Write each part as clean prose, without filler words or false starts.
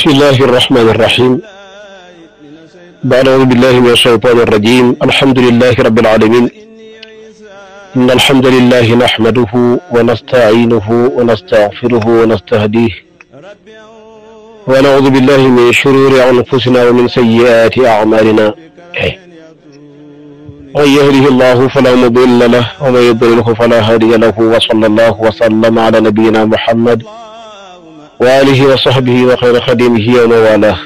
بسم الله الرحمن الرحيم. بعد أعوذ بالله من الشيطان الرجيم. الحمد لله رب العالمين. إن الحمد لله نحمده ونستعينه ونستغفره ونستهديه ونعوذ بالله من شرور أنفسنا ومن سيئات أعمالنا. من يهده الله فلا مضل له ومن يضلله فلا هادي له، وصلى الله وسلم على نبينا محمد وآله وصحبه وخير خديمه ومن والاه.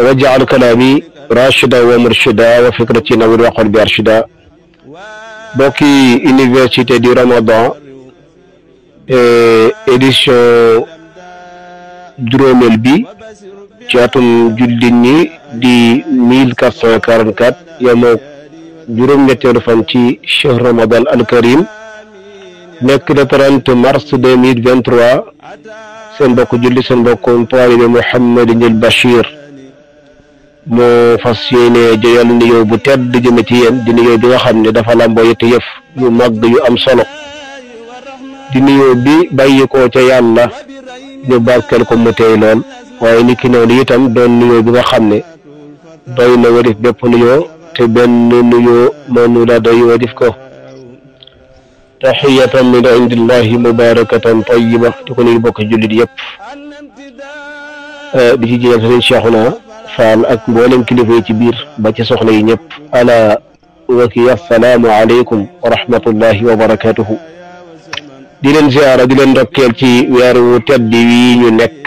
واجعل كلامي راشدا ومرشدا وفكرتي نور وقلبي أرشدا. bokki université du Ramadan édition juróomeel bi ci atum jullit ñi di 1444 yemoo juróom-ñetteelu fan ci cheikh Ramadan al Karim nekk le 30 mars 2023. seen mbokk julli seen mbokk taalibe Mouhamed Ndiél Bachir moo fas yéene joyal nuyoo bu tedd jëme ci yéen di nuyoo bi nga xam ne dafa lamboo yetti yëf yu màgg yu am solo, di nuyoo bi bàyyi ko ca yàlla ñu barkeel ko mu tey lool, waaye ni ki noonu itam doon nuyoo bi nga xam ne doy na wadif bépp nuyoo te benn nuyoo mënu la doy wadif ko. taxiyatan min indillahi mubarakatan tayyiba di ko nuyu bokk jullit yëpp di ci jëlee sëriñ Cheikhouna Fall ak mboolem kilifa yi ci biir ba ci soxna yi ñëpp. ala waki assalaamu aleykum wa rahmatullahi wa barakatuhu. di leen ziara di leen ndokkeel ci weeru tedd wi ñu nekk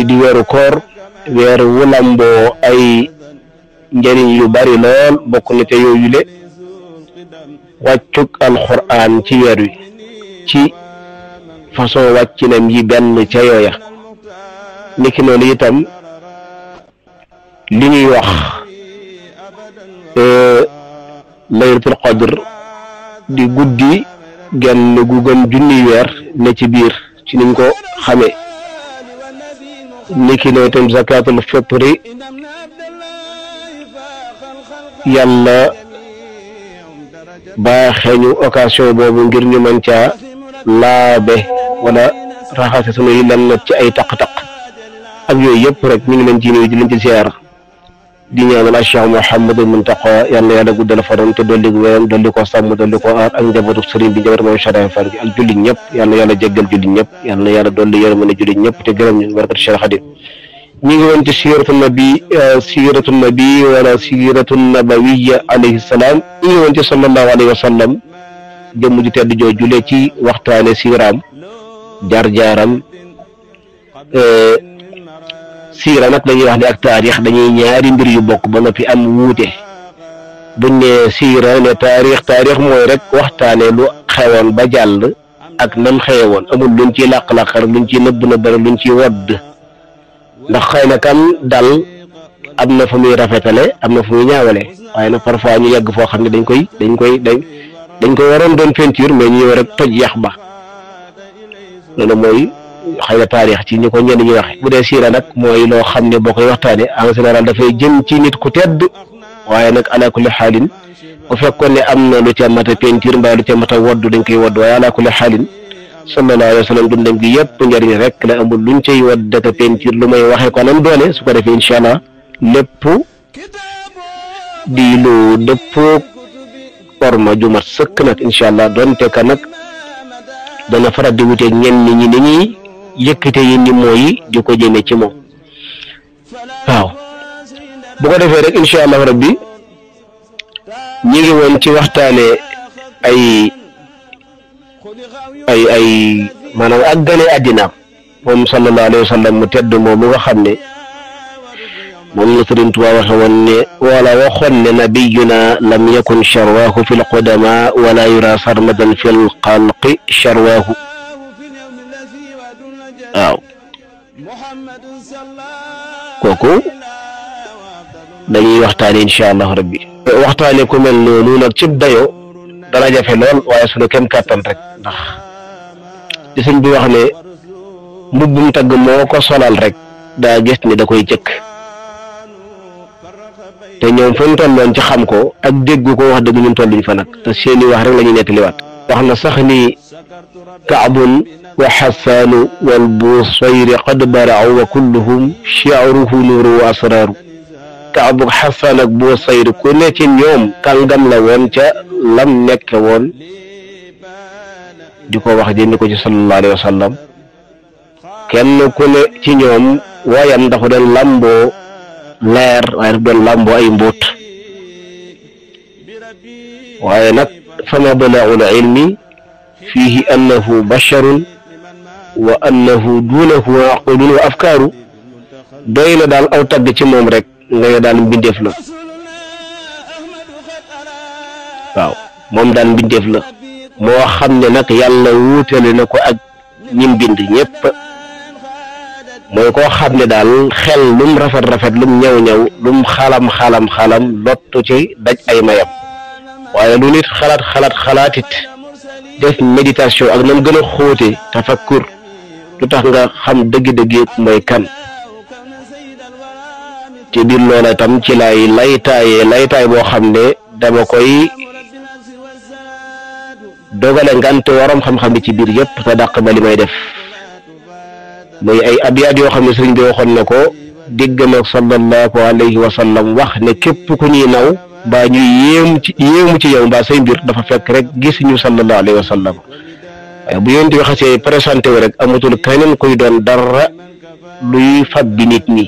di weeru koor, weeru wu lamboo ay njëriñ yu bari lool, bokk na te yooyu le wàccug alxuraan ci weer wi ci façon wàccinam yi benn ca yooya. niki noonu itam li ñuy wax laylatul qadr di guddi genn gu gën junni weer ne ci biir ci niñ ko xamee. niki noonu itam zakatul fitri yàlla baaxee ñu occasion boobu ngir ñu mën caa laabe wala raxase sunuy lan ci ay taq-taq ak yooyu yëpp rek ñu ngi leen ci nuyu di leen ci ziar di ñaanal Cheikh Mouhamadul Muntaqa yàlla na yàlla guddal fanam te dolli ko wéram dolli ko sàmm dolli ko aar ak njabootu sëriñ bi njabootu moom Cheikh Fall gi ak jullit ñëpp yàlla na yàlla jéggal jullit ñëpp yàlla na yàlla dolli yërmande jullit ñëpp te gërëm ñu barkat Cheikh Khadim. ñu ngi woon ci siiratu nabi wala siiratu nabawiya alayhi salaam. ñu ngi woon ci sallallahu alayhi wa sallam jëmm ju tedd joojule ci waxtaane siiraam jaar-jaaram. siira nag dañuy wax ne ak taarix dañuy ñaari mbir yu bokk ba noppi am wuute. buñ ne siira ne taarix mooy rek waxtaane lu xewoon ba jàll ak nam xewoon, amul luñ ciy làq-làqar luñ ciy nëbb luñ ciy wodd, ndax xëy na kan dal am na fu muy rafetale am na fu muy ñaawale, waaye nag parfois ñu yegg foo xam ne dañ koy waroon doon peinture mais ñu rek toj yax ba. loolu mooy xëy na taarix ci ñi ko ñenn ñi waxe. bu dee siira nag mooy loo xam ne boo koy waxtaane en général dafay jëm ci nit ku tedd, waaye nag ala kulli xaalin bu fekkoon ne am na lu ca mat a peinture mbaa lu ca mat a wodd dañ koy wodd, waaye ala kulli xaalin sallallahu alayhi wa sallam dundam gi yëpp njëriñ rek la, amul luñ cay wadd daka peinture lu may waxee ko nam doone. su ko defee incha allah lépp di lu dëppoo orma ju mat sëkk nag incha allah, donte ka nag dana faral di wuteeg ñenn ñi ni ñuy yëkkate yi ni mooy di ko jëme ci moom. waaw bu ko defee rek incha allah rabbi ñi ngi woon ci waxtaane ay maanaam ak gane àddinaam moom sallallahu alayhi wa sallam mu tedd moom mu nga xam ne moom la Sëriñ Tuubaa waxe woon ne wala waxoon ne nabiyuna lam yakun charwaahu fi lqudama wala yura sarmadan fi lxalqi charwaahu. waaw kooku dañuy waxtaane incha allah rabbi. waxtaane ku mel noonu nag cib dayo dana jafe lool, waaye sunu kem kàttan rek, ndax di sëñ bi wax ne mbubbum tagg moo ko solal rek daa gis ni da koy jëkk, te ñoom fa ñu tolloon ci xam ko ak dégg ko wax dëgg ñun tolluñ fa nag, te seeni wax rek la ñuy nettaliwaat. wax na sax ni kaabun wa xasaanu wal busayri qad barau wa kulluhum shi'ruhu nuuru wa asraaru Kaab ak Xasaan ak Busayr ku ne ci ñoom kàngam la woon ca lam nekk woon di ko wax jënd ko ci sallallahu alayhi wa sallam kenn ku ne ci ñoom waayam dafa doon làmboo leer waaye dafa doon làmboo ay mbóot waaye nag fa mablagul ilmi fiihi annahu basharun wa annahu duunahu aqlun wa afkaaru doy na daal aw tagg ci moom rek nga daal mbindeef la waaw moom daal mbindeef la moo xam ne nag yàlla wuutale na ko ak ñim bind ñépp mooy koo xam ne daal xel lum rafet rafet lum ñëw ñëw lum xalam lottu ci daj ay mayam waaye lu nit xalaatit def méditation ak nam gën a xóote tafakkur lu tax nga xam dëgg-dëgg mooy kan ci biir loola itam ci lay laytaay boo xam ne dama koy dogale ngante waroom xam-xam bi ci biir yëpp te dàq ba li may def muy ay abiyaat yoo xam ne sëriñ bi waxoon na ko diggam ak sallallahu alayhi wa sallam wax ne képp ku ñuy naw mbaa ñuy yéemu ci yow mbaa say mbir dafa fekk rek gis ñu sallallahu alayhi wa sallam waaye bu yonent bi xasee présenté wu rek amatul keneen kuy doon dara luy fab bi nit ñi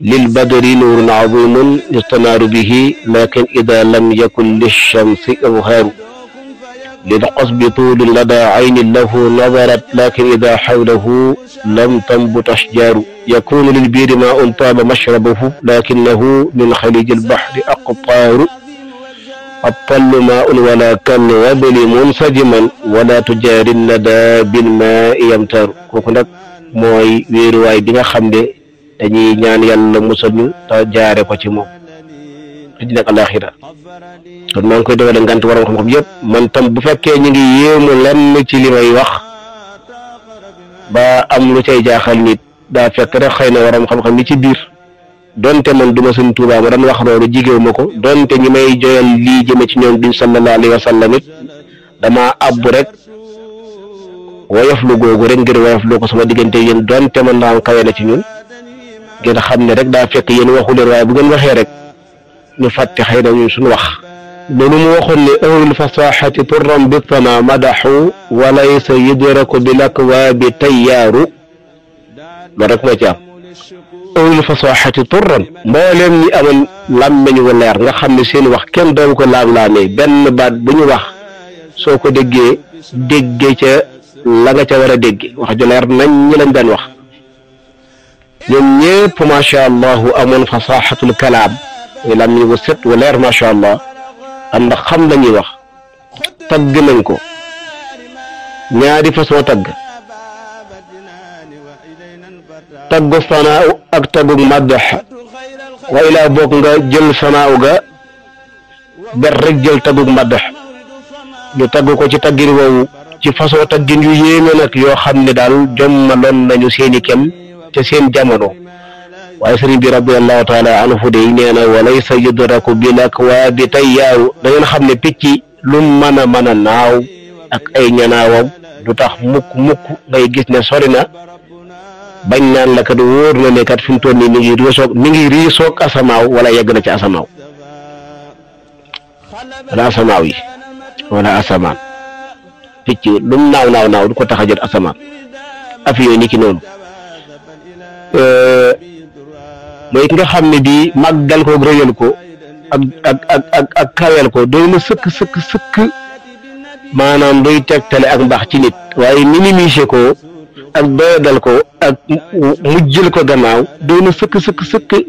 lil badri nuurun azimun yustanaaru bihi lakin ida lam yakun lishamsi izhaaru lil qasbi tuulun lada aynin lahu nadarat lakin ida xawlahu lam tambut ashjaaru yakunu lil biiri maa'un taaba mashrabuhu lakinahu min xaliji albaxri aqtaaru attallu maa'un wala kan wabli munsajiman wala tujaari nada bilmaa'i yamtaaru kooku nag mooy wéeruwaay bi nga xam ne dañuy ñaan yàlla musal ñu te jaare ko ci moom àddina ak alaaxira kon maa ngi koy dogale ngant waroon xam-xam yëpp man tam bu fekkee ñu ngi yéemu lenn ci li may wax ba am lu cay jaaxal nit daa fekk rek xëy na waroon xam-xam ni ci biir donte man duma Sëñ Tuubaa ma daan wax loolu jigéew ma ko donte ñi may joyal lii jëme ci ñoom duñ sallallahu alayhi wa sallam it dama abbu rek woyof lu googu rek ngir woyof lu ko sama diggante yéen donte man naa kawe na ci ñun ngeen xam ne rek daa fekk yéen waxu leen waaye bu ngeen waxee rek ñu fàtte xëy na ñun suñu wax loolu mu waxoon ne ahlul fasaxati turran bi tama madaxu walaysa yudraku bil akwaabi tayyaaru loolu rek moo ci am ahlul fasaxati turran mbooleem ñi amoon làmmeñ wu leer nga xam ne seen wax kenn doon ko laam-laamee benn baat bu ñu wax soo ko déggee ca la nga ca war a dégg wax ju leer nañ ñi lañ daan wax ñoom ñëpp macha allah amoon fasaxatul kalaam lam ñu ko set wu leer macha allah ànd ak xam la ñuy wax tagg nañ ko ñaari façon taggu sanaaw ak taggu maddax wa ilaa boog nga jël sanaaw ga ber rek jël taggu maddax ñu tagg ko ci taggin woowu ci façon taggin yu yéeme nag yoo xam ne daal jommaloon nañu seeni kem te seen jamono waaye sëriñ bi radiyallahu taala anhu de nee na walaysa yudraku bil akwaabi tayyaaru da ngeen xam ne picc lu mën a naaw ak ay ñanaawam du tax mukk ngay gis ne sori na bañ naan la kat wóor na ne kat fi mu toll nii mi ngi riisoog asamaaw wala yegg na ci asamaaw wala asamaaw yi wala asamaan picc lu mu naaw du ko tax a jot asamaan avion ni ki noonu mooy ki nga xam ne bii màggal ko rëyal ko ak kawel ko doy na sëkk maanaam doy tegtale ak mbaax ci nit waaye minimiser ko ak doyadal ko ak mujjël ko gannaaw doy na sëkk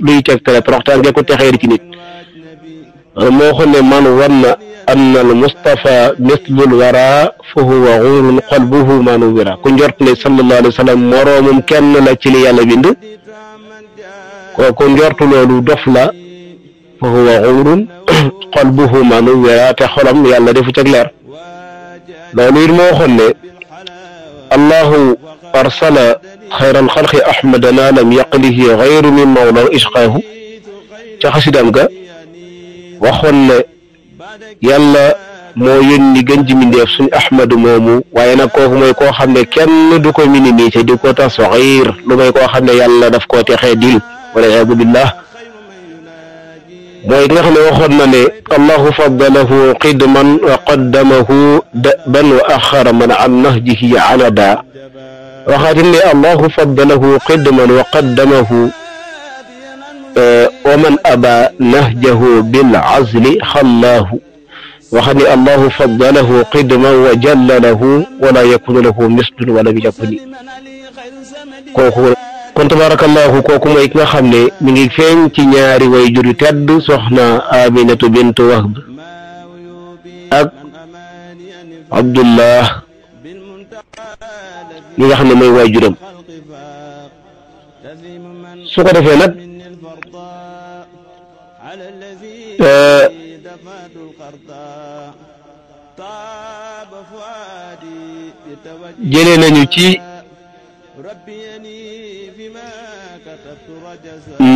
luy tegtale toroxtaan nga ko texeeri ci nit moo xam ne man wanna anna al mustafa mislul wara fa huwa ghurun qalbuhu manwira ku njort ne sallallahu alayhi wa sallam moroomum kenn la ci li yàlla bind kooku njortu loolu dof la fa huwa ghurun qalbuhu manwira te xolam yàlla defu cag leer loolu it moo waxoon ne allahu arsala xayral xalqi ahmadana lam yaqlihi ghayru min mawlaw ishqaahu ca xasidam ga waxoon ne yàlla moo yónni gën ji mindeef suñ ahmadu moomu waaye nag kooku mooy koo xam ne kenn du ko minimiser di ko tasxiir lu may koo xam ne yàlla daf koo texee dil wala iyaadu billah mooy nga xam ne waxoon na ne allahu faddalahu qidman wa qaddamahu daban wa axara man an nahjihi anada waxaatin ne allahu faddalahu qidman wa qaddamahu wa man aba nahjahu bil azli xallaahu waxaat ne allahu faddalahu qidman wa jallalahu wala yakunu lahu mislun wala bi yakuni kooku kon tabarakallahu kooku mooy ki nga xam ne mi ngi feeñ ci ñaari way juri tedd soxna Aminatu bintu Wahb ak Abdullah mi nga xam ne mooy way juram su ko defee nag jëlee nañu ci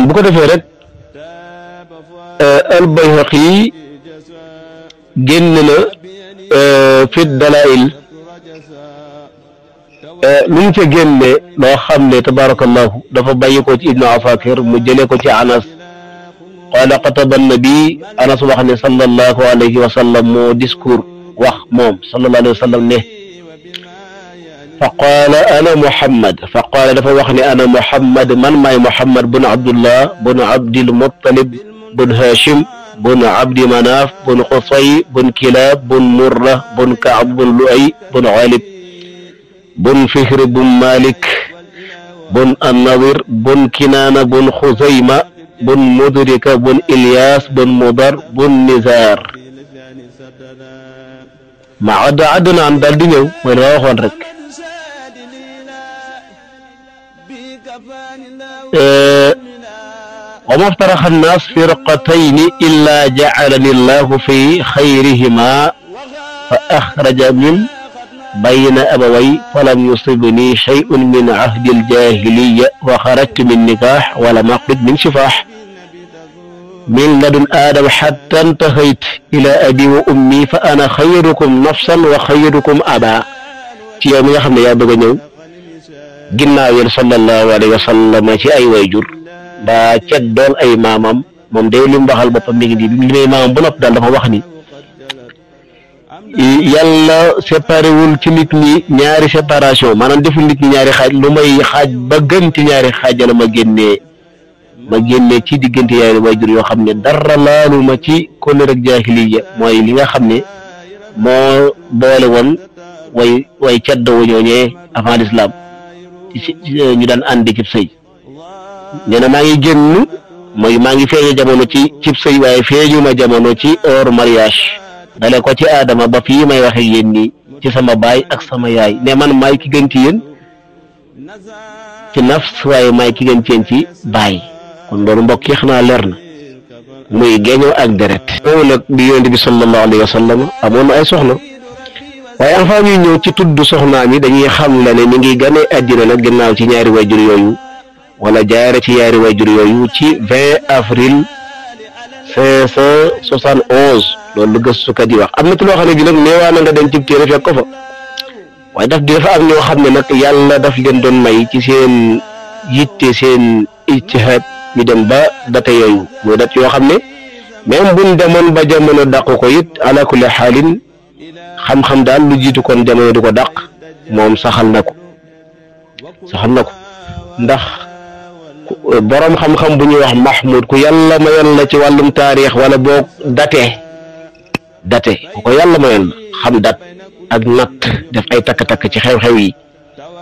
bu ko defee rek al-Bayhaqi génn na fi dalail lu ñu ca génne loo xam ne tabarakallahu dafa bàyyi ko ci Ibnu Asakir mu jëlee ko ci Anas qaala xataba nabi Anas wax ne sallallahu alayhi wa sallam moo discours wax moom sallallahu alayhi wa sallam ne fa qaala ana Muhammad fa qaala dafa wax ne ana Muhammad man maay Muhammad bun Abdullah bun Abdil Muttalib bun Hashim bun Abdi Manaf bun Qusay bun Kilab bun Murra bun Kaab bun Luay bun Ghalib bun Fihr bun Malik bun An-Nadir bun Kinaana bun Xuzayma bun Mudrika bun Ilyas bun Mudar bun Nizar ma Adnaan daal di ñëw mooy la waxoon rek وما افترق الناس فرقتين إلا جعلني الله في خيرهما فأخرج من بين أبوي فلم يصبني شيء من عهد الجاهلية وخرجت من نكاح ولم أقبض من شفاح من لدن آدم حتى انتهيت إلى أبي وأمي فأنا خيركم نفسا وخيركم أبا ci yow mi nga xam ne yaa bëgg a ñëw ginnaaw yéen sallallahu alayhi wa sallam ci ay wayjur ba cet doon ay maamam moom day lim waxal boppam mi ngi di bi mu limee maamam bu noppi daal dafa wax ni yàlla séparé wul ci nit ñi ñaari séparation maanaam deful nit ñi ñaari xaaj lu may xaaj ba gën ci ñaari xaaj la ma génnee ci diggante yaari wayjur yoo xam ne dara laalu ma ci kóllëre ak jaahiliya mooy li nga xam ne moo boole woon way ceddo wu ñooñee avant l'islam ñu daan àndi cib sëy nee na maa ngi génn mooy maa ngi feeñe jamono ci cib sëy waaye feeñu ma jamono ci hors mariage dale ko ci aadama ba fii may waxe yéen nii ci sama baay ak sama yaay ne man maay ki gën ci yéen ci nafs waaye maay ki gën ci yéen ci baay kon loolu mbokk yi xanaa leer na muy géeñoo ak deret loolu nag di yonent bi sallallahu alayhi wa sallam amoon na ay soxna waaye avant ñuy ñëw ci tudd soxnaam yi dañuy xam la ne mi ngi gane àddina nag ginnaaw ci ñaari wayjur yooyu wala jaare ci ñaari wayjur yooyu ci 20 avril 571 loolu lu gëstukat yi wax am na ci loo xam ne bi nag neewaa na nga dem cib téere fekk ko fa waaye dafa am ñoo xam ne nag yàlla daf leen doon may ci seen yitte seen ijtihaad ñu dem ba date yooyu muy dat yoo xam ne même buñ demoon ba jamono dàq ko it ala kulli xaalin xam-xam daal lu jiitu kon jamono di ko dàq moom saxal na ko ndax boroom xam-xam bu ñuy wax Mahmoud ku yàlla mayoon la ci wàllum taarix wala boog date ku ko yàlla mayoon la xam dat ak natt def ay takk-takk ci xew-xew yi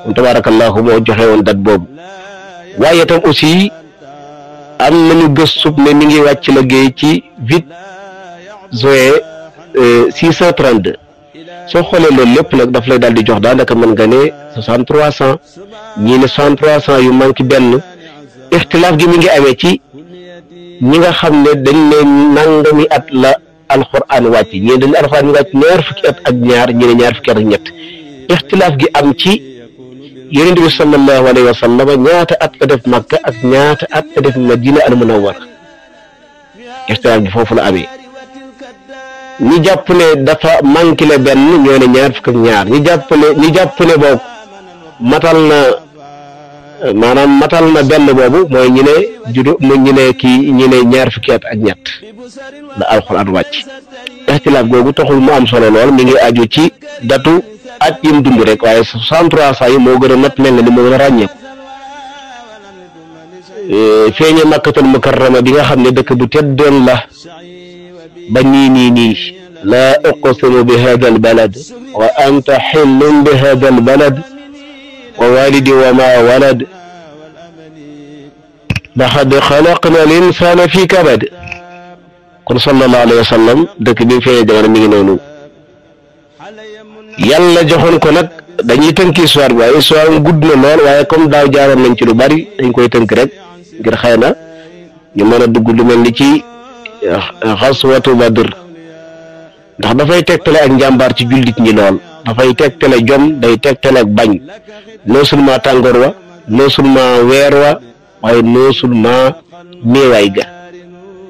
moom tabarakallahu moo joxe woon dat boobu waaye tam aussi am nañu gëstub ne mi ngi wàcc liggéey ci 8 juin 632 soo xoolee loolu lépp nag daf lay daal di jox daanaka mën nga ne 6300 ñii ne 6300 yu manqué benn ixtilaaf gi mi ngi amee ci ñi nga xam ne dañ ne nangami at la alquran wàcc ñii dañ alquran mi wàcc ñaar fukki at ak ñaar ñi ne ñaar fukki at ak ñett ixtilaaf gi am ci yonent bi sallallahu alayhi wa sallam ñaata at la def Makka ak ñaata at la def Madina al Munawwara ixtilaaf gi foofu la amee ñi jàpp ne dafa manqué le benn ñoo ne ñaar fukk ak ñaar ñi jàpp ne boobu matal na maanaam matal na benn boobu mooy ñi ne ñi ne ñaar fukki at ak ñett la alxuraan wàcc. ixtilaaf googu taxul mu am solo lool mi ngi aju ci datu at yim dund rek waaye 63 saa yi moo gën a mat mel na ni moo gën a ràññeeku. feeñe makkatul mukarrama bi nga xam ne dëkk bu teddoon la ba nii laa uqsimu bi hada al balad wa anta xillun bi hada al balad wa walidi wa ma walad laqad xalaqna al insana fi kabad. kon sallallahu alayhi wa sallam dëkk bi mu feeñee jamono mi ngi noonu yàlla joxoon ko nag dañuy tënk histoire bi waaye histoire mu gudd na lool waaye comme daaw jaaroon nañ ci lu bari dañ koy tënk rek ngir xëy na ñu mën a dugg lu mel ni ci xaswatu badr ndax dafay tegtale ak njàmbaar ci jullit ñi lool dafay tegtale jom day tegtale ak bañ non seulement tàngoor wa non seulement weer wa waaye non seulement néewaay ga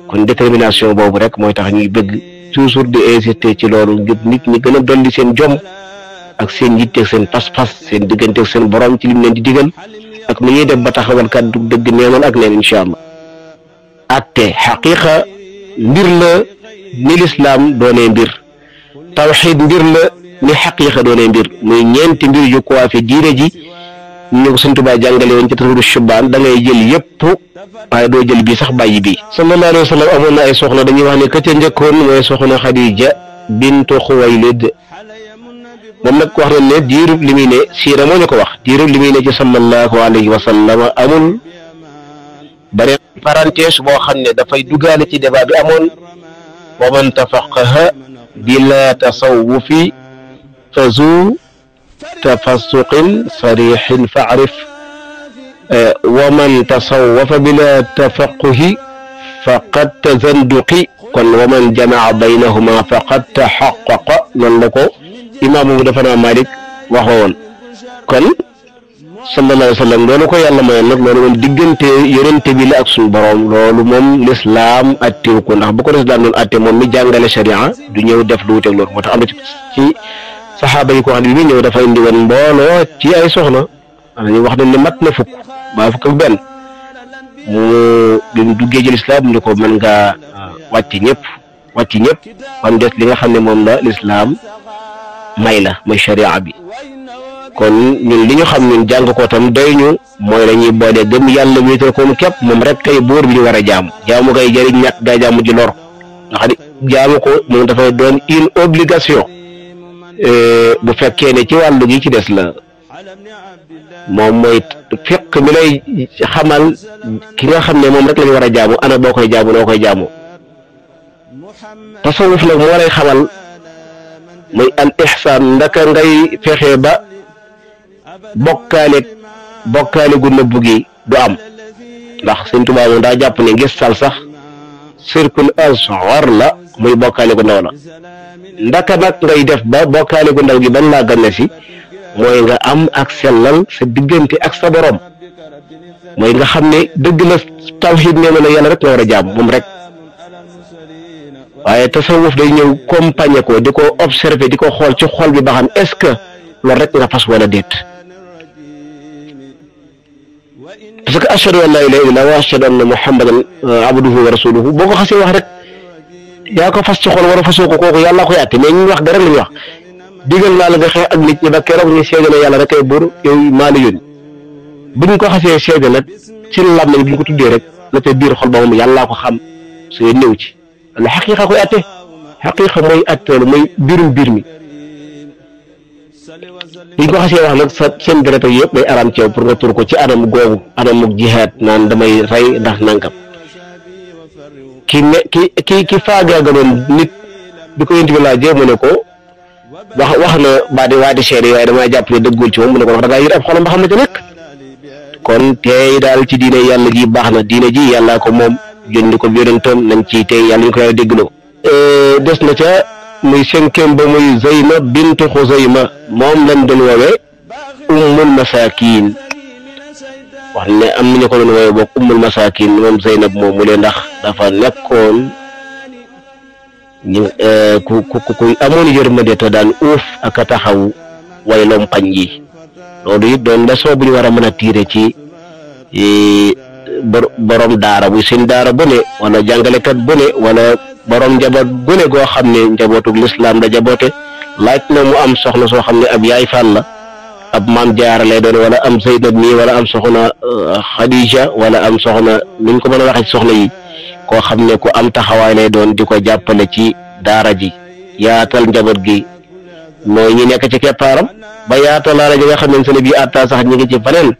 kon détermination boobu rek mooy tax ñuy bëgg toujours di insister ci loolu ngir nit ñi gën a dolli seen jom ak seen yitte ak seen pas-pas seen diggante ak seen borom ci lim leen di digal ak nu ñuy def ba taxawal kàddu dëgg neenoon ak neen incha allah. atte xaqiqa mbir la ni lislaam doonee mbir tawxiid mbir la ni xaqiqa doonee mbir muy ñeenti mbir yu ko waa fi diine ji ñu ko Sëñ Tuubaa jàngale woon ci tasawudu shubaan da ngay jël yëpp waaye doo jël bii sax bàyyi bii. sallallahu alayhi wa sallam amoon na ay soxna dañuy wax ne ka ca njëkkoon mooy soxna Xadija bintu Xuwaylid moom nag wax nañ ne diirub li muy ne siira moo ñu ko wax diirub li muy ne ci sallallahu alayhi wa sallam amul beneen parenthèse boo xam ne dafay duggaale ci débat bi amoon wa man tafaqaha bila tasawufi fa zu tafassuqin sarixin faarif wa man tasawwafa bila tafaquhi faqad tazanduqi kon wa man jamaa baynahuma faqad taxaqaqa noonu la ko imaam bu dafa naa Malik waxoon kon sallallahu alayhi wa sallam loolu ko yàlla mayoon nag loolu moom diggante yonente bi la ak suñu borom loolu moom lislaam attewu ko ndax bu ko lislaam doon atte moom mi jàngale sharia du ñëw def lu wuteeg loolu moo tax am na ci saxaaba yi ko xam ne bi muy ñëw dafa indi woon mbooloo ci ay soxna ñu wax nañ ne mat na fukk ba fukk ak benn mu duggee ci lislaam ñu ko mën ngaa wàcc ñëpp ba mu des li nga xam ne moom la lislaam may la mooy sharia bi kon ñun li ñu xam ñun jàng ko tam doy ñu mooy lañuy boole gëm yàlla wéetal ko képp moom rek kay buur bi ñu war a jaamu kay jëriñ ñàkk gaa jaamu ji lor nga xam ne jaamu ko moom dafay doon une obligation bu fekkee ne ci wàllu gi ci des la moom mooy fiq mi lay xamal ki nga xam ne moom rek la ñu war a jaamu ana boo koy jaamu noo koy jaamu tasawuf nag moo lay xamal muy al ihsaan ndaka ngay fexe ba bokkaale gu nëbbu gi du am ndax Sëñ Tuubaa moom daa jàpp ne ngistal sax sirkul asghar la muy bokkaale gu ndaw la ndaka nag ngay def ba bokkaale gu ndaw gi ban laa gane si mooy nga am ak sellal sa diggante ak sa borom mooy nga xam ne dëgg la tawxiid nee na la yàlla rek nga war a jaam moom rek waaye tasawuf day ñëw compagnie ko di ko observer di ko xool ci xol bi ba xam est-ce que loolu rek nga fas wala déet parce que ashhadu an la ilaha illallah wa ashhadu anna muhammadan abduhu wa rasuluhu boo ko xasee wax rek yaa ko fas ci xol war a fasoo ko kooku yàlla koy àtte mais ñu wax dara la ñuy wax digal naa la nga xeex ak nit ñi ba keroog ñu seede ne yàlla rek ay buur yow maa la yónni buñ ko xasee seede nag ci làmmiñ bi ñu ko tuddee rek la te biir xol ba moom yàllaa ko xam su néew ci la xaqiiqa koy àtte xaqiiqa mooy àtteelu mooy biirum biir mi buñ ko xasee wax nag sa seen deret yëpp day araam ci yow pour nga tur ko ci anam googu anamuk jihaad naan damay rey ndax nangam ki faagaagaloon nit bi ko yonent bi laajee mu ne ko wax na waa di seede waaye damaa jàpp ne dëggul ci moom mu ne ko wax da ngaa yër ab xolam ba xam ne te nekk kon tey daal ci diine yàlla ji baax na diine ji yàllaa ko moom yónni ko yonentam nañ ci tey yàlla ñu ko yàlla déggloo des na ca muy cinquième ba muy Zeynab bintu Xuzayma moom lañ doon woowee ummul masakin wax ne am nañu ko doon woowee boog ummul masakin moom Zeynab moom mu lee ndax dafa nekkoon ku amoon yërmande te daan uuf ak a taxaw way lompañ yi loolu it doon leçon bu ñu war a mën a tiire ci borom daara buy seen daara bu ne wala jàngalekat bu ne wala borom njaboot bu ne goo xam ne njabootug lislaam la jaboote laaj na mu am soxna soo xam ne ab yaay Fall la ab maam Jaara lay doon wala am Zeynab mi wala am soxna Khadija wala am soxna nuñ ko mën a waxee ci soxna yi koo xam ne ku am taxawaay lay doon di ko jàppale ci daara ji yaatal njaboot gi mooy ñi nekk ci keppaaram ba yaatal daara ji nga xam ne bii atta sax ñi ngi ci faneen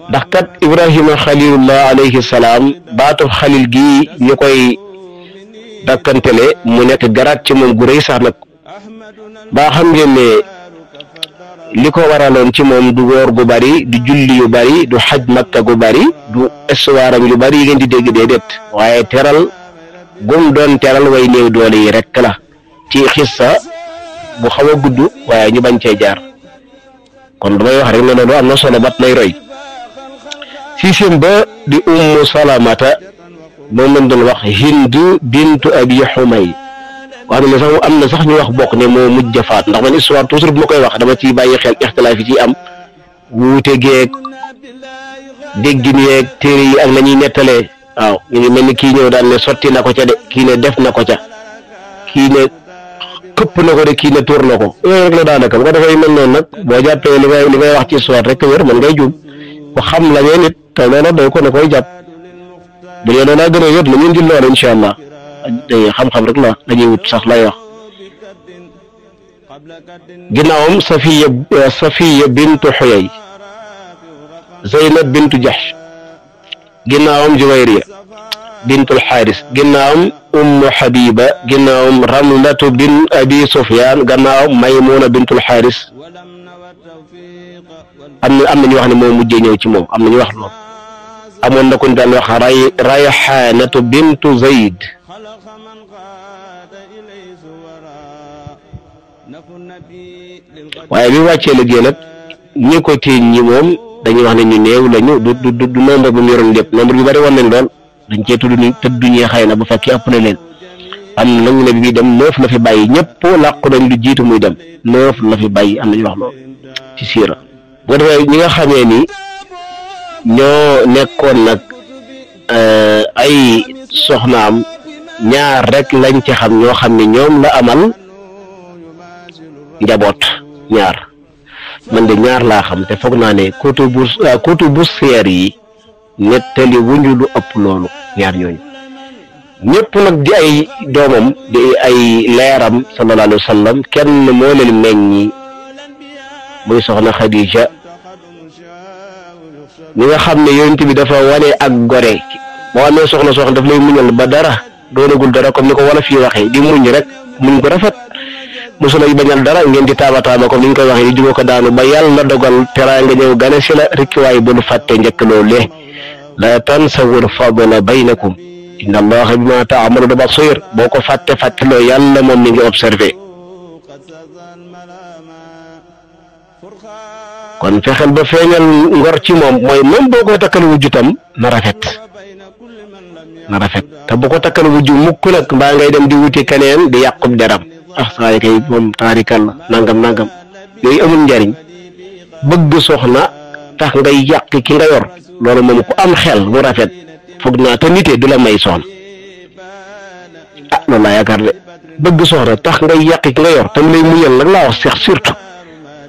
ndax kat Ibrahima xalilullah alayhi salaam baatu xalil gi ñu koy dakkantele mu nekk garaat ci moom gu rëy sax nag ba xam ngeen ne li ko waraloon ci moom du woor gu bari du julli yu bari du xaj makka gu bari du estuwaaram yu bari yi ngeen di dégg déedéet waaye teral gum doon teral way néew doole yi rek la ci xissa bu xaw a gudd waaye ñu bañ cee jaar kon damay wax rek ne loolu am na solo bat nay roy sixième ba di ummu salamata moom lañ doon wax Hind bintu abi Humay wax ne sax am na sax ñu wax bokk ne moo mujj faat ndax man histoire toujours bu ma koy wax dama ciy bàyyi xel ixtilaaf yi ci am wuute geeg déggin yeeg téere yi ak la ñuy nettalee waaw ñu ngi mel ni kii ñëw daal ne sotti na ko ca de kii ne def na ko ca kii ne këpp na ko de kii ne tuur na ko yooyu rek la daanaka bu ko defee mel noonu nag boo jàppee li ngay wax ci histoire rek wér mën ngay juum ko xam la ngeen it te loola doy ko ne koy jàpp bu dee loolaa gën a wér la ñu indi loolu incha allah xam-xam rek la dañuy wut sax lay wax ginnaawam Safiya bintu Xuyay Zeynab bintu Jahsh ginnaawam Juwayriya bintul Xaaris ginnaawam Ummu Habiba ginnaawam Ramlatu bin Abi Sufyaan gannaawam Maymuna bintul Xaaris am na ñu wax ne moo mujjee ñëw ci moom am na ñu wax loolu amoon na ku ñu daan wax Rayhaanatu bintu Zayd waaye bi wàccee liggéey nag ñi ko téeñ ñi moom dañuy wax ne ñu néew lañu du nombre bu mu yoroon lépp nombre bi bari woon nañ lool dañ cee tudd ni tëdd ñee xëy na bu fekkee ëpp na leen am na ñu ne bi muy dem 9 la fi bàyyi ñëpp làqu nañ lu jiitu muy dem 9 la fi bàyyi am nañu wax lool ci siira boo defee ñi nga xamee ni ñoo nekkoon nag ay soxnaam ñaar rek lañ ci xam ñoo xam ne ñoom la amal njaboot ñaar man de ñaar laa xam te foog naa ne kutubu seer yi nettali wuñu lu ëpp loolu ñaar ñooñu ñëpp nag di ay doomam di ay leeram sallallahu alayhi wa sallam kenn moo leen meññi muy soxna Khadija ñi nga xam ne yonent bi dafa wane ak gore boo amee soxna daf lay muñal ba dara doonagul dara comme ni ko wala fii waxee di muñ rek muñ ko rafet mosula yi bañal dara ngeen di taaba comme ni ñu koy waxee di jubóo ko daanu ba yàlla dogal teraanga ñëw gane si la rek waaye bul fàtte njëkk loolee la tansawul fadla baynakum inna allaha bima ta'maluna basir boo ko fàtte loo yàlla moom mi ngi observé kon fexeel ba feeñal ngor ci moom mooy même boo koy takkal wujju tam na rafet te bu ko takkal wujju mukk nag mbaa ngay dem di wuti keneen di yàqub deram saa yi kay moom taarikal la nangam yooyu amul njariñ bëgg soxna tax ngay yàq ki nga yor loolu moom ku am xel bu rafet foog naa te nite du la may soxna loolu laa yaakaar de bëgg soxna tax ngay yàq ki nga yor tam lay muñal nag laa wax seex surtout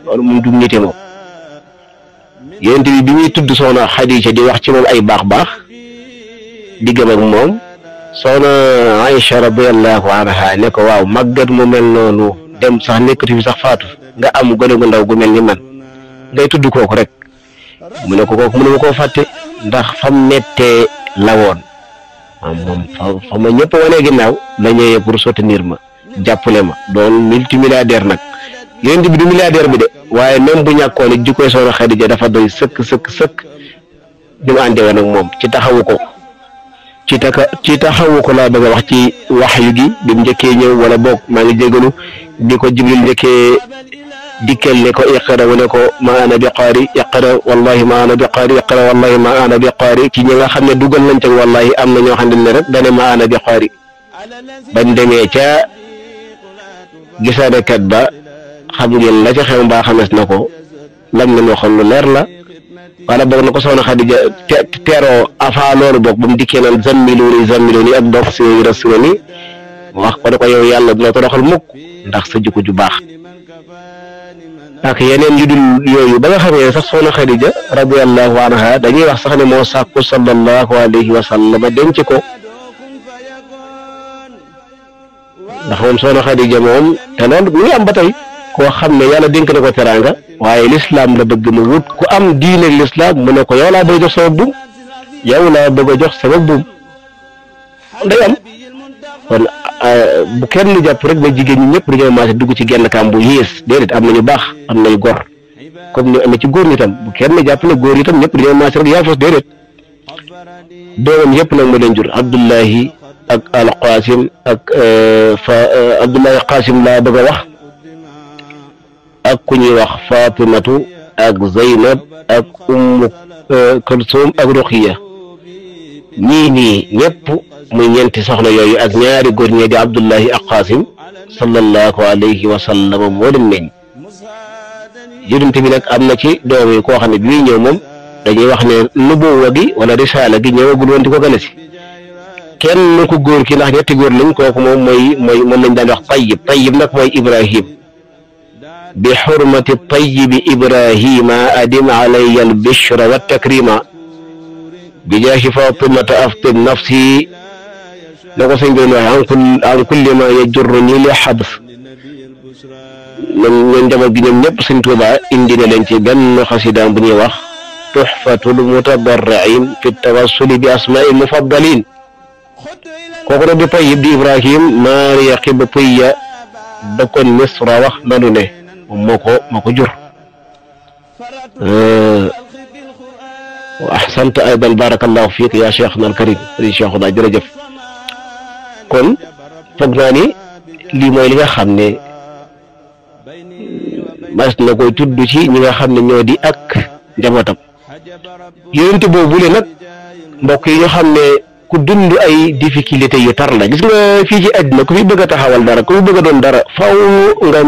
loolu moom du nite moom yonent bi muy tudd soxna Xadiija di wax ci moom ay baax diggam ak moom soxna Aïcha radiyallahu anha ne ko waaw màggat mu mel noonu dem sax nekkatu fi sax faatu nga am gone gu ndaw gu mel ni man ngay tudd kooku rek mu ne ko kooku mu ne ma koo fàtte ndax fam mettee la woon moom fa ma ñëpp wane ginnaaw la ñëwee pour soutenir ma jàppale ma doon multimilliardaire nag yonent bi du milliardaire bi de waaye même bu ñàkkoon it jikkoy soxna Xadija dafa doy sëkk bi mu àndee woon ak moom ci taxawu ko ci taxawu ko laa bëgg a wax ci waxyu gi bi mu njëkkee ñëw wala boog maa ngi jégalu di ko Jibril njëkkee dikkal ne ko iqra mu ne ko ma ana bi qaari iqra wallahi ma ana bi qaari iqra wallahi ma ana bi qaari ci ñi nga xam ne dugal nañ ca wallahi am na ñoo xam ne rek dane ma ana bi qaari bañ demee ca gisaanekat ba xam ngeen la ca xew mbaa xamees na ko lam leen waxoon lu leer la wala boog na ko soxna Xadija teeroo avant loolu boog ba mu dikkee naan zammiluuni ak dox si rasulani wax ko ne ko yow yàlla dina toroxal mukk ndax sa jikko ju baax ak yeneen yu dul yooyu ba nga xamee sax soxna Xadija radiyallahu anha dañuy wax sax ne moo sàkku sallallahu alayhi wa sallam denc ko ndax moom soxna Xadija moom te loolu mu ngi am ba tey koo xam ne yàlla dénk na ko teraanga waaye lislaam la bëgg mu wut ku am diine ak lislaam mu ne ko yow laa bëgg a jox sama buum yow laa bëgg a jox sama buum day am kon bu kenn jàpp rek ba jigéen ñi ñëpp dañoo maase dugg ci genn kaam bu yées déedéet am nañu baax am nañu gor comme ni amee ci góor ñi tam bu kenn jàpp ne góor yi tam ñëpp dañoo maase rek yaa fos déedéet doomam yëpp nag ma leen jur Abdullahi ak Alqaasim ak Abdullahi Qaasim laa bëgg a wax ak ku ñuy wax Fatimatu ak Zeynab ak Ummu Kulsum ak Ruqiya ñii nii ñëpp muy ñeenti soxna yooyu ak ñaari góor ñee di Abdullahi ak Qaasim sallallahu alayhi wa sallam moo leen meññ yonent bi nag am na ci doom yi koo xam ne bi muy ñëw moom dañuy wax ne nubuwa gi wala risaala gi ñëwagul woon di ko gën a si kenn ku góor ki ndax ñetti góor lañ kooku moom moom lañ daan wax tayyib nag mooy Ibrahim bi xurmati tayyibi Ibrahima adim alayya al bishra wa takrima bi jaahi Fatimata aftib nafsi la ko sëñ bi wax an kulli ma yajurruni li xabs ñoom njaboot gi ñoom ñëpp sëñ Tuubaa indi na leen ci benn xasidaam bu ñuy wax tuxfatul mutadarriin fi tawassuli bi asmaa'il mufaddaliin kooku nag di Tayyib di Ibrahim Maariya Qibtiya dëkkoon Misra wax nanu ne moo ko jur wa ahsanta aydan barakallahu fiik yaa cheikhna al karim di cheikhuna jërëjëf kon foog naa ni lii mooy li nga xam ne mas na koy tudd ci ñi nga xam ne ñoo di ak njabootam yonent boobu le nag mbokk yi ñu xam ne ku dund ay difficulté yu tar la gis nga fii ci àddina ku fi bëgg a taxawal dara ku fi bëgg a doon dara faw nga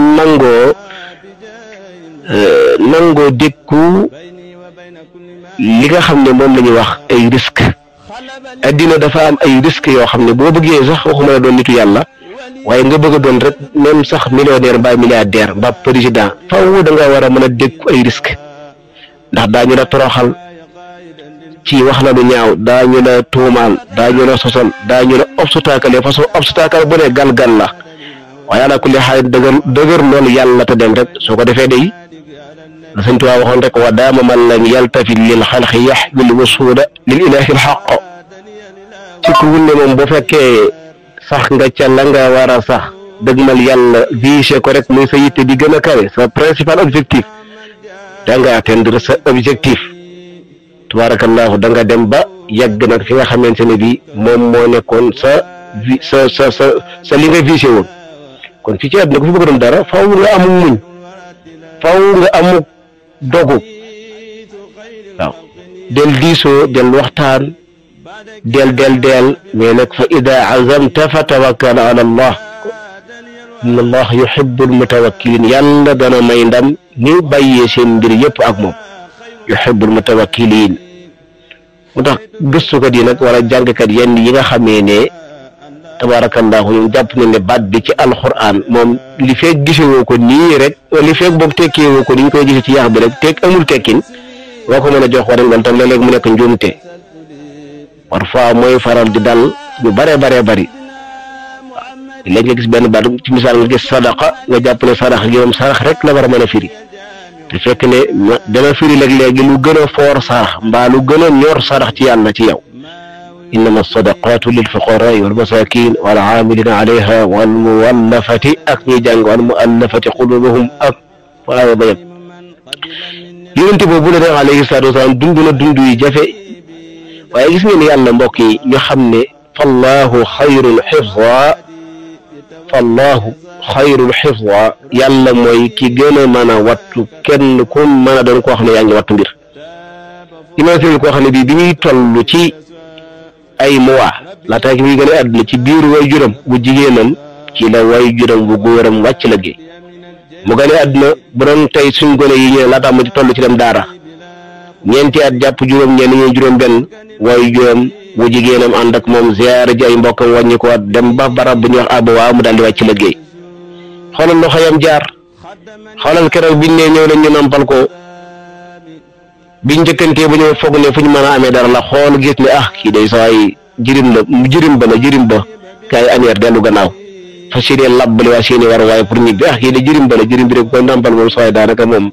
nangoo dékku li nga xam ne moom la ñuy wax ay risque addina dafa am ay risque yoo xam ne boo bëggee sax waxuma la doon nitu yàlla waaye nga bëgg a doon rek même sax millionnaire mbaa milliardaire mbaa président faw da nga war a mën a dékku ay risque ndax daañu la toroxal ci wax la lu ñaaw daañu la tuumaal daañu la sosal daañu la obstacle façon obstacle bu ne gal-gal la waaye ala kulli xaal dëgër loolu yàlla te dem rek soo ko defee day la sëñ Tuubaa waxoon rek wa daama man lam yaltafit lil xalqi yaxmil wasuula lil ilaahi alxaq ci ku wunne moom bu fekkee sax nga ca la nga war a sax dëgmal yàlla visé ko rek muy sa yitte di gën a kawe sa principal objectif da nga atteindre sa objectif tabarakallahu da nga dem ba yàgg nag fi nga xamante ne bii moom moo nekkoon sa li nga visé woon kon fii ci àdduna ku fi bëgg doon dara faw nga amul muñ faw nga amul dogu waaw del diisoo del waxtaan del mais nag fa ida azamta fa tawakkal ala allah inna allah yuhibbul mutawakkilin yàlla dana may ndam ñu bàyyee seen mbir yëpp ak moom yuhibbul mutawakkilin mu tax gëstukat yi nag wala jàngkat yenn yi nga xamee ne tabarakallahu ñoom jàpp nañ ne baat bi ci alquran moom li feeg gisewoo ko nii rek li feeg boog tekkeewoo ko ni ñu koy gisee ci yaax bi rek teg amul tekkin boo ko mën a jox waral tam léeg-léeg mu nekk njuumte parfois mooy faral di dal ñu bare bari léegi nga gis benn baat ci misaal nga gis sadaqa nga jàpp ne sarax gi moom sarax rek la war a mën a firi te fekk ne dana firi léegi lu gën a foor sarax mbaa lu gën a ñor sarax ci yàlla ci yow innama sadaqatu lil fuqaraa wal masakin wal aamilina alayha wal muwallafati ak ñuy jàng wal muallafati qulubuhum ak waaye ba yëpp yonent boobu la ne alayhi salaatu wasalaam dund na dund yu jafe waaye gis ngeen yàlla mbokk yi ñu xam ne fallahu xayrul xifza yàlla mooy ki gën a mën a wattu kenn ku mën a doon koo xam ne yaa ngi wattu mbir imagine koo xam ne bii bi ñuy toll ci ay mois laata muy gën a àdduna ci biir way juram bu jigéenam ci la way juram bu góoram wàcc liggéey mu gën a àdduna bu doon tey suñ gone yi ñu laata mu ci toll ci dem daara ñeenti at jàpp juróom ñenn ñi juróom benn way juram bu jigéenam ànd ak moom ziyaara ji ay mbokkam wàññi ko dem ba barab bu ñuy wax abawaa mu daal di wàcc liggéey xoolal loxo yam jaar xoolal keroog biñ ne ñëw nañ ñu nampal ko biñ njëkkantee ba ñëw foog ne fu ñu mën a amee dara la xool gis ne kii day sawaay jirim ba kaay aneer dellu gannaaw fa séenee labbali waa seeni war waaye pour ñibbi kii de jirim bi rek koy nampal moom sawaay daanaka moom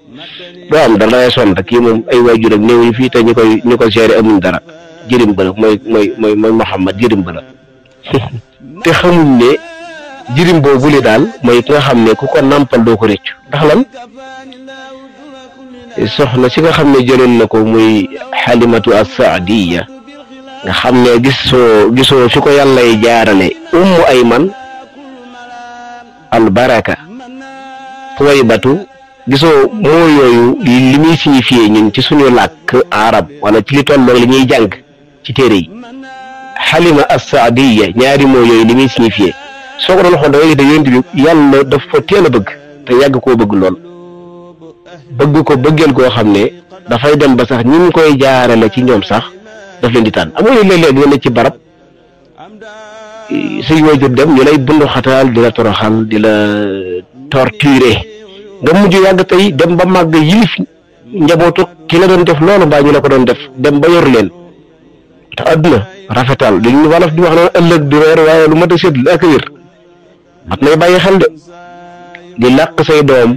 doo am dara lay sonn kii moom ay waajur ak néew yi fii te ñu koy gérer amuñ dara jirim ba la mooy Muhammad jirim ba la te xamuñ ne jirim boobu li daal mooy ki nga xam ne ku ko nampal doo ko rëccu ndax lan soxna si nga xam ne jëloon na ko muy Halimatu as-Saadiya nga xam ne gisoo fi ko yàllay jaarale Ummu Ayman albaraka Xuwaybatu gisoo moo yooyu li muy signifié ñun ci suñu làkk arab wala ci li tolloog li ñuy jàng ci téere yi Halima as-Saadiya ñaari moo yooyu li muy signifié soo ko doon xool da ngay gis ne yonent bi yàlla daf ko teel a bëgg te yàgg koo bëgg lool bëgg ko bëggeel koo xam ne dafay dem ba sax ñi ngi koy jaarale ci ñoom sax daf leen di tànn amoo léeg-léeg nga ne ci barab say waajur dem ñu lay bundu xataal di la toroxal di la torturer nga mujj yàgg tey dem ba màgg yilif njabootu ki la doon def loolu mbaa ñu la ko doon def dem ba yor leen te àdduna rafetal li ñu wolof di wax naan ëllëg di reer waaye lu mat a sédd ak wér mat nay bàyyi xel de di làq say doom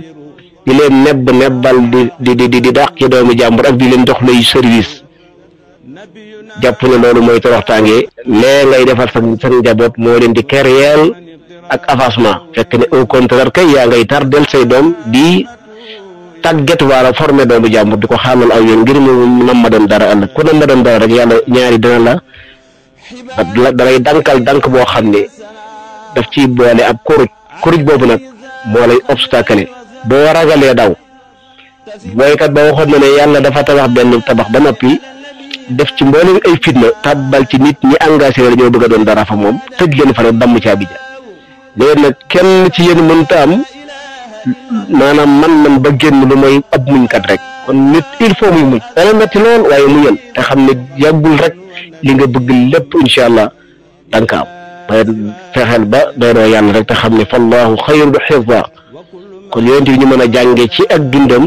di leen nebbal di dàq ci doomi jàmbur ak di leen jox lay service jàpp ne loolu mooy toroxtaange lee ngay defal sa njaboot moo leen di kéréel ak avancement fekk ne au contraire kay yaa ngay tardel say doom di tàggat wala formé doomu jàmbur di ko xaamal aw yoon ngir mu nam ma doon dara ëllëg ku nam ma doon dara rek yàlla ñaari dina la dalay dankal dank boo xam ne daf ciy boole ab kuruj boobu nag moo lay obstacle boo ragalee daw boykat ba waxoon na ne yàlla dafa tabax benn tabax ba noppi def ci mboolem ay fitna tàbbal ci nit ñi engagé la ñoo bëgg a doon dara fa moom tëj leen fa rek damm caabi ja léegi nag kenn ci yéen mënta am maanaam man ba génn lu mooy ab muñkat rek kon nit il faut muy muñ dana metti lool waaye muñal te xam ne yàggul rek li nga bëgg lépp incha allah danga ko am waaye fexeel ba doonoo yàlla rek te xam ne fallahu xayru xifda kon yonent bi ñu mën a jànge ci ak dundam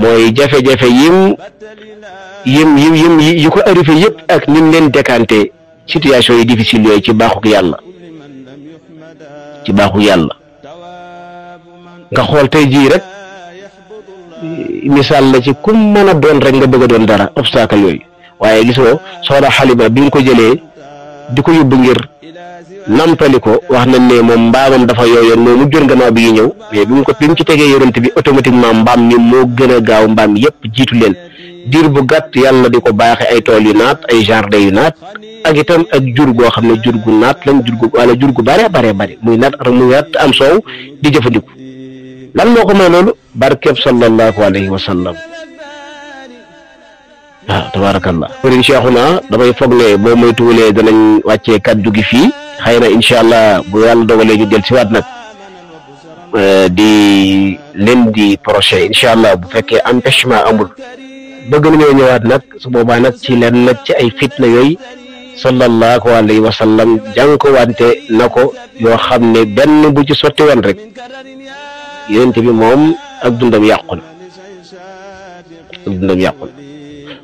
mooy jafe-jafe yim yi ko arrivé yëpp ak nim leen décanté situation yi difficile yooyu ci baaxuk yàlla nga xool tey jii rek misaal la ci kum mën a doon rek nga bëgg a doon dara obstacle yooyu waaye gisoo soxna Xalima bi nga ko jëlee di ko yóbbu ngir nampali ko wax nañ ne moom mbaamam dafa yooyoon moo mujjoon gannaaw bi ñëw mais bi mu ci tegee yonent bi automatiquement mbaam mi moo gën a gaaw mbaam yépp jiitu leen diir bu gàtt yàlla di ko baaxe ay tool yu naat ay jardin yu naat ak itam ak jur goo xam ne jur gu naat lañ jur gu bare muy naat am soow di jëfandiku lan moo ko may loolu barkeb sallallahu alayhi wa sallam waaw tabarakallah sëriñ Cheikhouna damay foog ne boo moytuwulee danañ wàccee kaddu gi fii xëy na incha allah bu yàlla dogalee ñu del si waat nag di lundi prochain incha allah bu fekkee empêchement amul bëgg nañoo ñëwaat nag su boobaa nag ci leen nag ci ay fitna yooyu sallallahu alayhi wa sallam jàng ko wante na ko yoo xam ne benn bu ci sotti woon rek yonent bi moom ak dundam yàqu na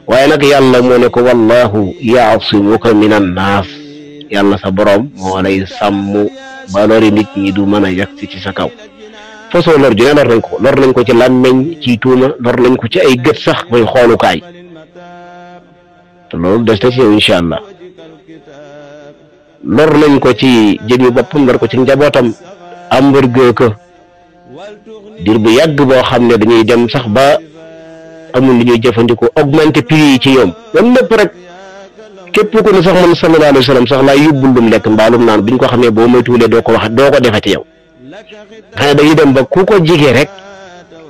waaye nag yàlla moo ne ko wallahu yaasimuka min annaas yàlla sa borom moo lay sàmm ba lori nit ñi du mën a yegsi ci sa kaw façon lor ju ne lor nañ ko ci làmmeñ ci tuuma lor nañ ko ci ay gët sax mooy xoolukaay te loolu des na ci yow incha allah lor nañ ko ci jëmi boppam lor ko ci njabootam am mbërgee ko dir bu yàgg boo xam ne dañuy dem sax ba amul li ñuy jëfandikoo augmenté prix yi ci ñoom même lépp rek képp ku ne sax man sallallahu alayhi wa sallam sax laa yóbbul lum lekk mbaalum naan biñ ko xamee boo moytuwulee doo ko defati yow xanaa dañuy dem ba ku ko jigee rek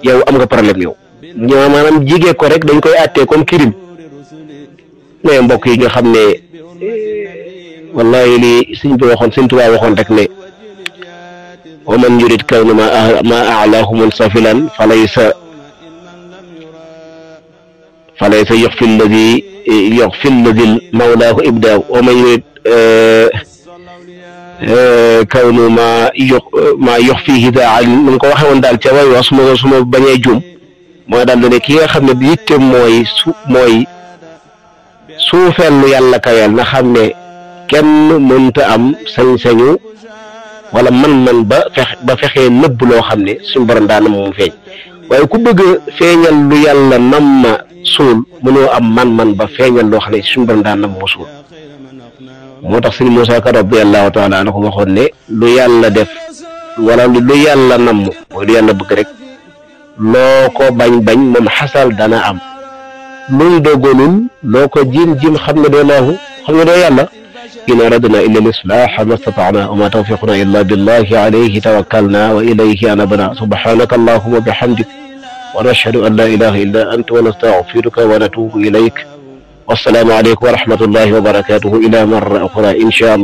yow am nga problème yow ñoo maanaam jigee ko rek dañ koy àttee comme crime mais mbokk yi nga xam ne wallahi li sëñ bi waxoon sëñ Tuubaa waxoon rek ne wa man yurid kawna ma a'laahu munsafilan falaysa yuxfi alladi mawlaahu ibdaaw wa man yurid kawnu ma yuxfihi daa alim nu ko waxee woon daal ca way wax su ma bañee jum mooy daal ne ki nga xam ne yitte mooy suufeel lu yàlla kaweel na xam ne kenn mënta am sañ-sañu wala man ba fexee nëbb loo xam ne suñu borom daa nam mu feeñ waaye ku bëgg feeñal lu yàlla nam ma suul mënoo am man ba feeñal loo xam ne suñu borom daa nam mu suul moo tax sëñ Moussa Ka radiyallahu taala anhu waxoon ne lu yàlla def wala lu yàlla namm mooy lu yàlla bëgg rek loo ko bañ moom xasal dana am luñ dogalul loo ko jim xam ne doo laahu xam ne doo yàlla in aradna illa al-islaha ma stata'na wa ma tawfiquna illa billahi alayhi tawakkalna wa ilayhi anabna subhanaka allahumma bihamdik wa nashhadu an la ilaha illa anta wa nastaghfiruka wa natubu ilayk والسلام عليكم ورحمة الله وبركاته إلى مرة أخرى إن شاء الله.